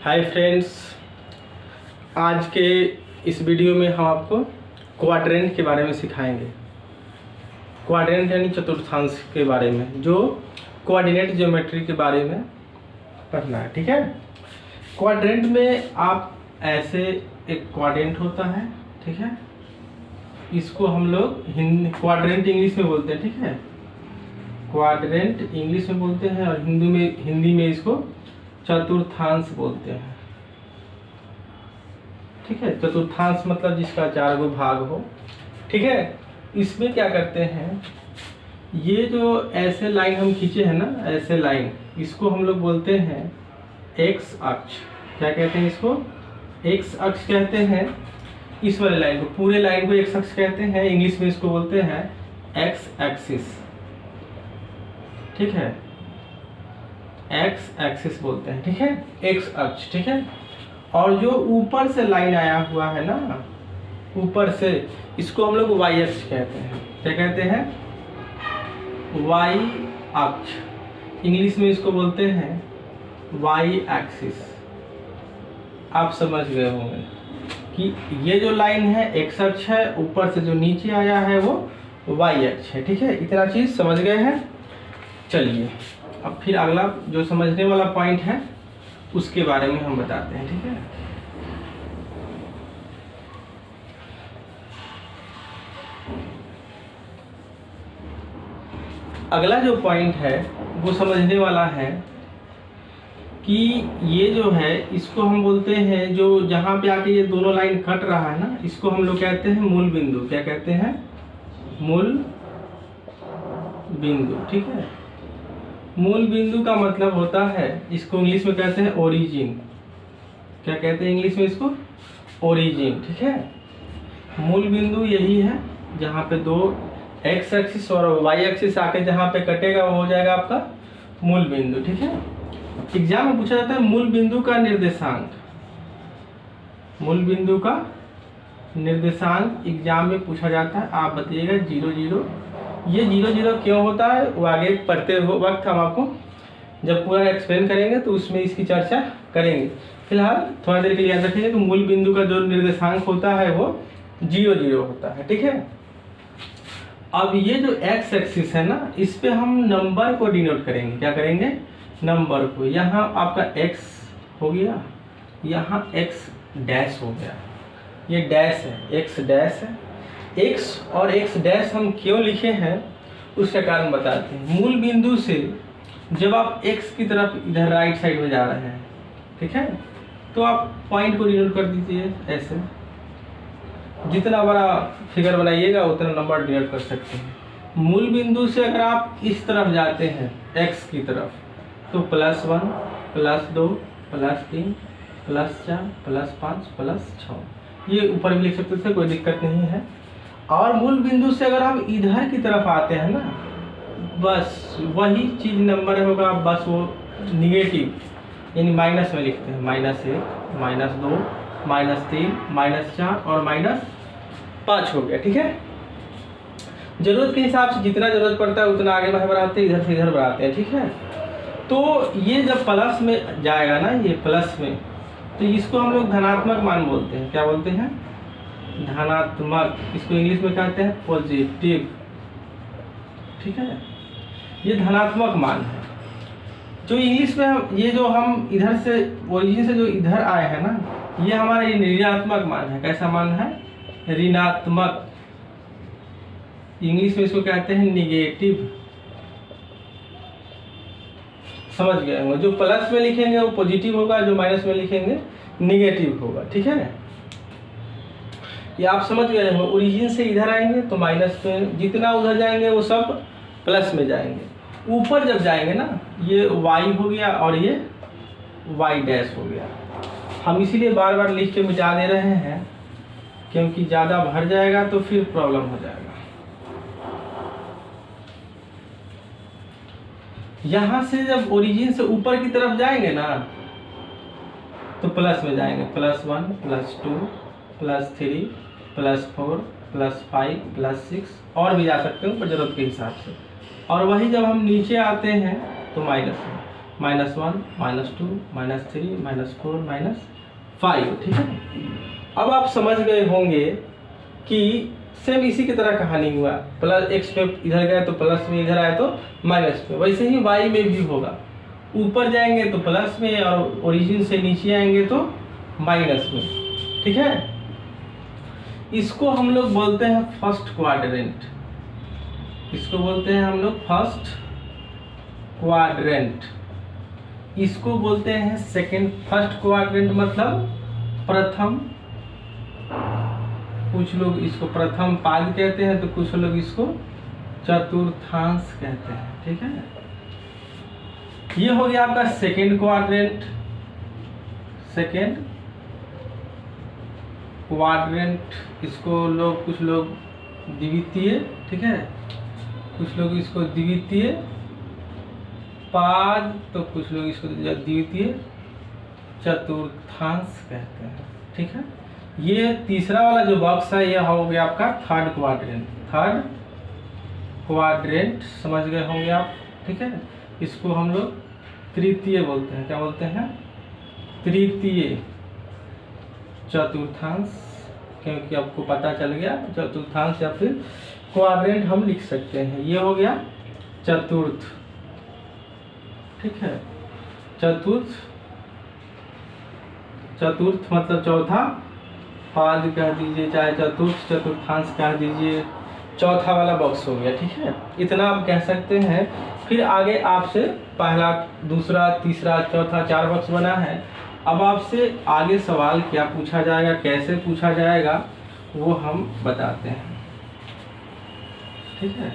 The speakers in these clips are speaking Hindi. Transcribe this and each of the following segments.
हाय फ्रेंड्स, आज के इस वीडियो में हम आपको क्वाड्रेंट के बारे में सिखाएंगे। क्वाड्रेंट यानी चतुर्थांश के बारे में, जो कोऑर्डिनेट ज्योमेट्री के बारे में पढ़ना है। ठीक है। क्वाड्रेंट में आप ऐसे एक क्वाड्रेंट होता है, ठीक है, इसको हम लोग क्वाड्रेंट इंग्लिश में बोलते हैं। ठीक है, क्वाड्रेंट इंग्लिश में बोलते हैं और हिंदी में इसको चतुर्थांश बोलते हैं। ठीक है, चतुर्थांश मतलब जिसका 4 गो भाग हो। ठीक है, इसमें क्या करते हैं, ये जो ऐसे लाइन हम खींचे हैं ना, ऐसे लाइन, इसको हम लोग बोलते हैं एक्स अक्ष। क्या कहते हैं इसको? एक्स अक्ष कहते हैं। इस वाले लाइन को, पूरे लाइन को एक्स अक्ष कहते हैं। इंग्लिश में इसको बोलते हैं एक्स एक्सिस। ठीक है, एक्स एक्सिस बोलते हैं। ठीक है, एक्स अक्ष। ठीक है, और जो ऊपर से लाइन आया हुआ है ना, ऊपर से, इसको हम लोग वाई अक्ष कहते हैं। क्या कहते हैं? वाई अक्ष। इंग्लिश में इसको बोलते हैं वाई एक्सिस। आप समझ गए होंगे कि ये जो लाइन है एक्स अक्ष है, ऊपर से जो नीचे आया है वो वाई अक्ष है। ठीक है, इतना चीज समझ गए हैं। चलिए अब फिर अगला जो समझने वाला पॉइंट है उसके बारे में हम बताते हैं। ठीक है, अगला जो पॉइंट है वो समझने वाला है कि ये जो है, इसको हम बोलते हैं, जो जहां पे आके ये दोनों लाइन कट रहा है ना, इसको हम लोग कहते हैं मूल बिंदु। क्या कहते हैं? मूल बिंदु। ठीक है, मूल बिंदु का मतलब होता है, इसको इंग्लिश में कहते हैं ओरिजिन। क्या कहते हैं इंग्लिश में इसको? ओरिजिन। ठीक है, मूल बिंदु यही है जहाँ पे दो एक्स एक्सिस और वाई एक्सिस आके जहाँ पे कटेगा वो हो जाएगा आपका मूल बिंदु। ठीक है, एग्जाम में पूछा जाता है मूल बिंदु का निर्देशांक। मूल बिंदु का निर्देशांक एग्जाम में पूछा जाता है। आप बताइएगा 0 0। ये 0 0 क्यों होता है वो आगे पढ़ते वक्त हम आपको जब पूरा एक्सप्लेन करेंगे तो उसमें इसकी चर्चा करेंगे। फिलहाल थोड़ा देर के लिए याद रखिए कि मूल बिंदु का जो निर्देशांक होता है वो 0 0 होता है। ठीक है, अब ये जो एक्स एक्सिस है ना, इस पे हम नंबर को डिनोट करेंगे। क्या करेंगे? नंबर को। यहाँ आपका एक्स हो गया, यहाँ एक्स डैश हो गया, ये डैश है, एक्स डैश है। एक्स और एक्स डैश हम क्यों लिखे हैं उसका कारण बताते हैं। मूल बिंदु से जब आप एक्स की तरफ इधर राइट साइड में जा रहे हैं, ठीक है, तो आप पॉइंट को डिनोट कर दीजिए ऐसे। जितना बड़ा फिगर बनाइएगा उतना नंबर डिनोट कर सकते हैं। मूल बिंदु से अगर आप इस तरफ जाते हैं एक्स की तरफ, तो +1 +2 +3 +4 +5 +6, ये ऊपर भी लिख सकते थे, कोई दिक्कत नहीं है। और मूल बिंदु से अगर हम इधर की तरफ आते हैं ना, बस वही चीज नंबर होगा, बस वो निगेटिव यानी माइनस में लिखते हैं। -1 -2 -3 -4 और -5 हो गया। ठीक है, जरूरत के हिसाब से जितना जरूरत पड़ता है उतना आगे बढ़ाते हैं, इधर से इधर बढ़ाते हैं। ठीक है, तो ये जब प्लस में जाएगा ना, ये प्लस में, तो इसको हम लोग धनात्मक मान बोलते हैं। क्या बोलते हैं? धनात्मक। इसको इंग्लिश में कहते हैं पॉजिटिव। ठीक है, ये धनात्मक मान है। जो इंग्लिश में ये जो हम इधर से ओरिजिन से जो इधर आए हैं ना, ये हमारा ये ऋणात्मक मान है। कैसा मान है? ऋणात्मक। इंग्लिश में इसको कहते हैं निगेटिव। समझ गए होंगे, जो प्लस में लिखेंगे वो पॉजिटिव होगा, जो माइनस में लिखेंगे निगेटिव होगा। ठीक है, ये आप समझ गए हो। ओरिजिन से इधर आएंगे तो माइनस में, जितना उधर जाएंगे वो सब प्लस में जाएंगे। ऊपर जब जाएंगे ना, ये वाई हो गया और ये वाई डैश हो गया। हम इसीलिए बार बार लिख के मिटा दे रहे हैं, क्योंकि ज़्यादा भर जाएगा तो फिर प्रॉब्लम हो जाएगा। यहाँ से जब ओरिजिन से ऊपर की तरफ जाएंगे ना, तो प्लस में जाएंगे। +1 +2 +3 +4 +5 +6 और भी जा सकते हो पर जरूरत के हिसाब से। और वही जब हम नीचे आते हैं तो माइनस में। -1 -2 -3 -4 -5, ठीक है। अब आप समझ गए होंगे कि सेम इसी की तरह कहानी हुआ, प्लस एक्स पे इधर गए तो प्लस में, इधर आए तो माइनस में, वैसे ही वाई में भी होगा। ऊपर जाएंगे तो प्लस में और ओरिजिन से नीचे आएंगे तो माइनस में, ठीक है। इसको हम लोग बोलते हैं फर्स्ट क्वाड्रेंट, इसको बोलते हैं हम लोग फर्स्ट क्वाड्रेंट। इसको बोलते हैं सेकंड, फर्स्ट क्वाड्रेंट मतलब प्रथम, कुछ लोग इसको प्रथम पाद कहते हैं तो कुछ लोग इसको चतुर्थांश कहते हैं, ठीक है। ये हो गया आपका सेकंड क्वाड्रेंट, सेकंड क्वाड्रेंट। इसको लोग, कुछ लोग द्वितीय, ठीक है, कुछ लोग इसको द्वितीय पाद, तो कुछ लोग इसको द्वितीय चतुर्थांश कहते हैं, ठीक है। ये तीसरा वाला जो बॉक्स है यह हो गया आपका थर्ड क्वाड्रेंट, थर्ड क्वाड्रेंट, समझ गए होंगे आप, ठीक है। इसको हम लोग तृतीय बोलते हैं, क्या बोलते हैं, तृतीय चतुर्थांश, क्योंकि आपको पता चल गया चतुर्थांश या फिर क्वाड्रेंट हम लिख सकते हैं। ये हो गया चतुर्थ, ठीक है, चतुर्थ, चतुर्थ मतलब चौथा पाद कह दीजिए, चाहे चतुर्थ चतुर्थांश कह दीजिए, चौथा वाला बॉक्स हो गया, ठीक है। इतना आप कह सकते हैं। फिर आगे आपसे पहला, दूसरा, तीसरा, चौथा, 4 बॉक्स बना है। अब आपसे आगे सवाल क्या पूछा जाएगा, कैसे पूछा जाएगा, वो हम बताते हैं, ठीक है।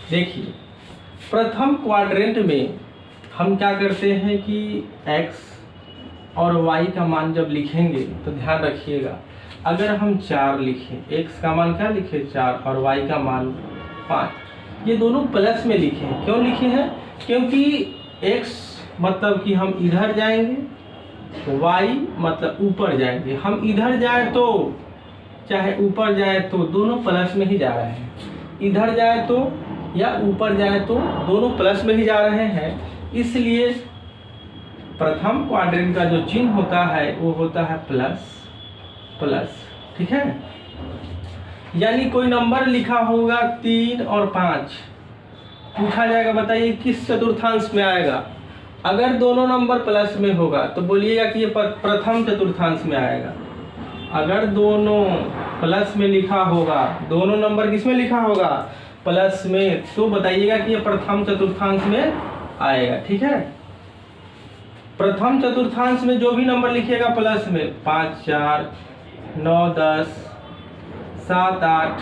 देखिए, प्रथम क्वाड्रेंट में हम क्या करते हैं कि x और y का मान जब लिखेंगे तो ध्यान रखिएगा, अगर हम 4 लिखें, x का मान क्या लिखे 4 और y का मान 5, ये दोनों प्लस में लिखे हैं। क्यों लिखे हैं? क्योंकि x मतलब कि हम इधर जाएंगे, y मतलब ऊपर जाएंगे। हम इधर जाए तो चाहे ऊपर जाए तो दोनों प्लस में ही जा रहे हैं, इधर जाए तो या ऊपर जाए तो दोनों प्लस में ही जा रहे हैं। इसलिए प्रथम क्वाड्रेंट का जो चिन्ह होता है वो होता है प्लस प्लस, ठीक है। यानी कोई नंबर लिखा होगा 3 और 5, पूछा जाएगा बताइए किस चतुर्थांश में आएगा। अगर दोनों नंबर प्लस में होगा तो बोलिएगा कि ये प्रथम चतुर्थांश में आएगा। अगर दोनों प्लस में लिखा होगा, दोनों नंबर किस में लिखा होगा, प्लस में, तो बताइएगा कि ये प्रथम चतुर्थांश में आएगा, ठीक है। प्रथम चतुर्थांश में जो भी नंबर लिखिएगा प्लस में, 5 4 9 10 7 8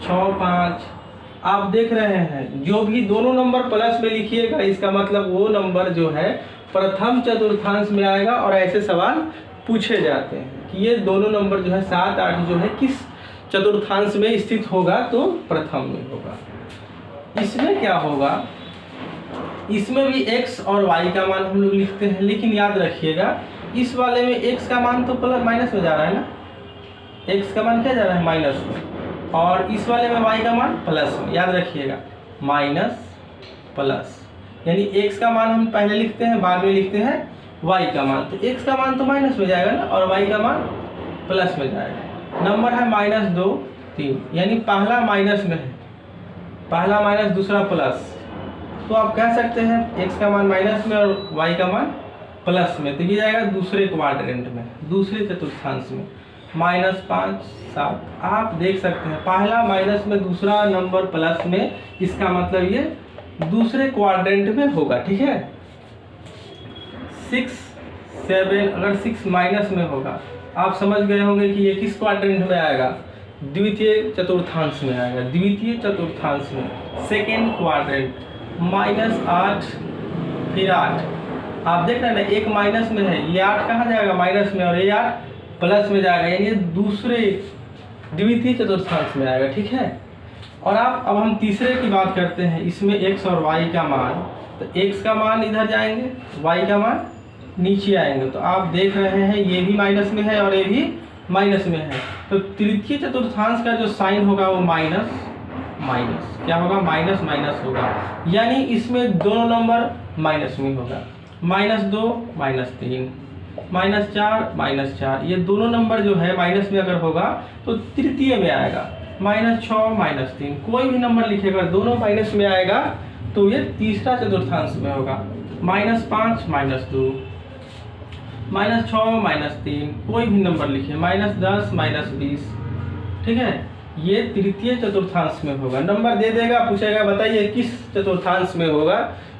6 5, आप देख रहे हैं जो भी दोनों नंबर प्लस में लिखिएगा इसका मतलब वो नंबर जो है प्रथम चतुर्थांश में आएगा। और ऐसे सवाल पूछे जाते हैं कि ये दोनों नंबर जो है 7 8 जो है किस चतुर्थांश में स्थित होगा, तो प्रथम में होगा। इसमें क्या होगा, इसमें भी x और y का मान हम लोग लिखते हैं, लेकिन याद रखिएगा इस वाले में x का मान तो प्लस माइनस में जा रहा है ना, x का मान क्या जा रहा है माइनस में, और इस वाले में y का मान प्लस में। याद रखिएगा माइनस प्लस, यानी x का मान हम पहले लिखते हैं, बाद में लिखते हैं y का मान, तो x का मान तो माइनस में जाएगा ना और y का मान प्लस में जाएगा। नंबर है -2 3, यानी पहला माइनस में है, पहला माइनस दूसरा प्लस, तो आप कह सकते हैं x का मान माइनस में और y का मान प्लस में, तो ये जाएगा दूसरे क्वाड्रेंट में, दूसरे चतुर्थांश में। -5 7, आप देख सकते हैं पहला माइनस में दूसरा नंबर प्लस में, इसका मतलब ये दूसरे क्वाड्रेंट में होगा, ठीक है। 6 7, अगर 6 माइनस में होगा, आप समझ गए होंगे कि ये किस क्वाड्रेंट में आएगा, द्वितीय चतुर्थांश में आएगा, द्वितीय चतुर्थांश में, सेकेंड क्वाड्रेंट। -8 फिर 8, आप देख रहे हैं ना, एक माइनस में है, ये 8 कहाँ जाएगा माइनस में, और ये 8 प्लस में जाएगा, यानी दूसरे द्वितीय चतुर्थांश में आएगा, ठीक है। और अब हम तीसरे की बात करते हैं, इसमें x और y का मान, तो x का मान इधर जाएंगे, y का मान नीचे आएंगे। तो आप देख रहे हैं ये भी माइनस में है और ये भी माइनस में है, तो तृतीय चतुर्थांश का जो साइन होगा वो माइनस माइनस क्या होगा, माइनस माइनस होगा, यानी इसमें दोनों नंबर माइनस में होगा। -2 -3 -4 -4, ये दोनों नंबर जो है माइनस में अगर होगा तो तृतीय में आएगा। -6 -3, कोई भी नंबर लिखेगा दोनों माइनस में आएगा तो ये तीसरा चतुर्थांश में होगा। -5 -2 -6 -3, कोई भी नंबर लिखे, -10 -20, ठीक है, ये तृतीय चतुर्थांश में होगा। नंबर दे देगा, पूछेगा बताइए किस चतुर्थांश में होगा,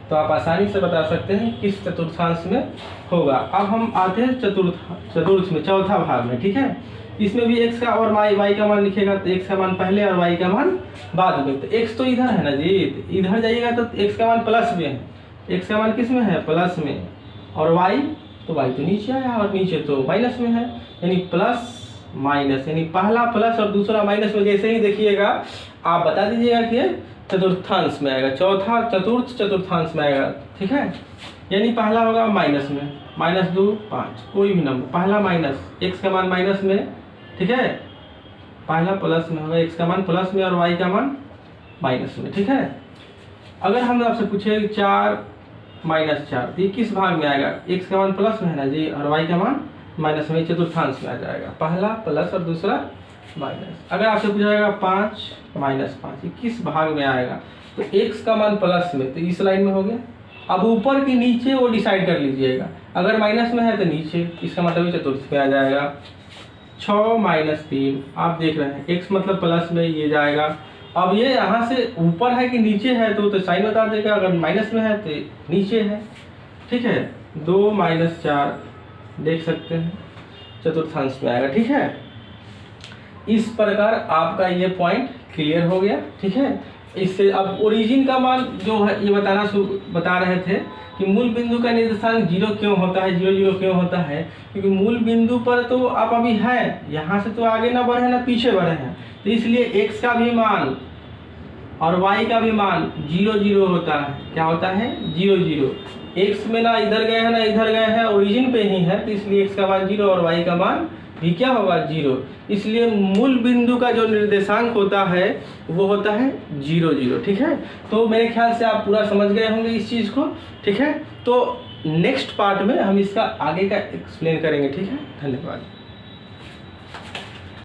तो आप आसानी से बता सकते हैं किस चतुर्थांश में होगा। अब हम आते हैं चतुर्थ में, चौथा भाग में, ठीक है। इसमें भी x का और y का मान लिखेगा तो x का मान पहले और y का मान बाद में। तो x तो इधर है ना जी, इधर जाइएगा तो x का मान प्लस में है, x का मान किस में है, प्लस में, और y तो नीचे आया और नीचे तो माइनस में है, यानी प्लस माइनस, यानी पहला प्लस और दूसरा माइनस में जैसे ही देखिएगा आप बता दीजिएगा कि चतुर्थांश में आएगा, चतुर्थांश में आएगा, ठीक है। यानी पहला होगा माइनस में, -2 5, कोई भी नंबर, पहला माइनस, x का मान माइनस में, ठीक है, पहला प्लस में होगा, x का मान प्लस में और y का मान माइनस में, ठीक है। अगर हम आपसे पूछे 4 -4, तो ये किस भाग में आएगा, x का मान प्लस में है ना जी और y का मान माइनस में, चतुर्थांश में आ जाएगा, पहला प्लस और दूसरा माइनस। अगर आपसे पूछा जाएगा 5 -5, ये किस भाग में आएगा, तो x का मान प्लस में, तो इस लाइन में हो गया। अब ऊपर की नीचे वो डिसाइड कर लीजिएगा, अगर माइनस में है तो नीचे, इसका मतलब चतुर्थ में आ जाएगा। 6 -3, आप देख रहे हैं x मतलब प्लस में, ये जाएगा। अब ये यहाँ से ऊपर है कि नीचे है तो साइन बता देगा, अगर माइनस में है तो नीचे है, ठीक है। 2 -4 देख सकते हैं चतुर्थांश में आएगा, ठीक है। इस प्रकार आपका ये पॉइंट क्लियर हो गया, ठीक है। इससे अब ओरिजिन का मान जो है ये बता रहे थे कि मूल बिंदु का निर्देशांक 0 क्यों होता है, 0 0 क्यों होता है, क्योंकि मूल बिंदु पर तो आप अभी हैं, यहाँ से तो आगे ना बढ़े ना पीछे बढ़े हैं, तो इसलिए x का भी मान और y का भी मान 0 0 होता है। क्या होता है, 0 0, x में ना इधर गए हैं ना इधर गए हैं, ओरिजिन पे ही है, तो इसलिए x का मान 0 और y का मान भी क्या होगा, 0। इसलिए मूल बिंदु का जो निर्देशांक होता है वो होता है 0 0, ठीक है। तो मेरे ख्याल से आप पूरा समझ गए होंगे इस चीज़ को, ठीक है। तो नेक्स्ट पार्ट में हम इसका आगे का एक्सप्लेन करेंगे, ठीक है। धन्यवाद।